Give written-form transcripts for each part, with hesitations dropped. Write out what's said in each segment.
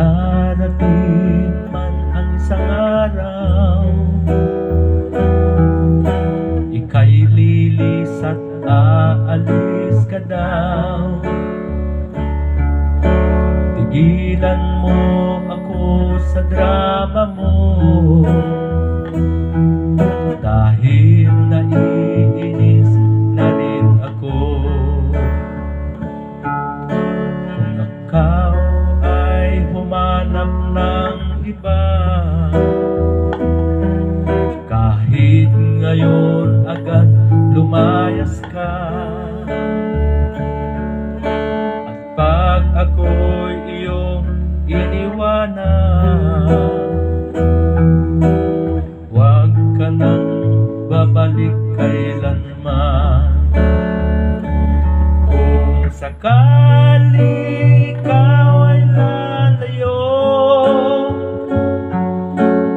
darating man ang isang araw, ika'y lilis at aalis ka daw. Tigilan mo ako sa drama mo, dahil naiinis na rin ako. Kung ikaw ay humanap ng iba, kahit ngayon agad lumayas ka. At pag ako'y iyong iniwanan, huwag ka nang babalik kailanman. Kung sakali ikaw ay lalayo,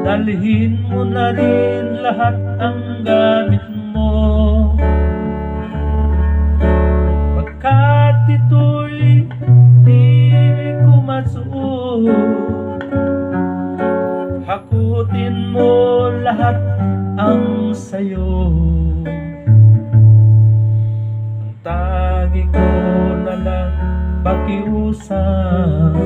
dalhin mo na rin lahat ang gamit mo, pagkat ito'y di ko masuot. Hakutin mo lahat ang sayo, ang tangi ko na lang pakiusap,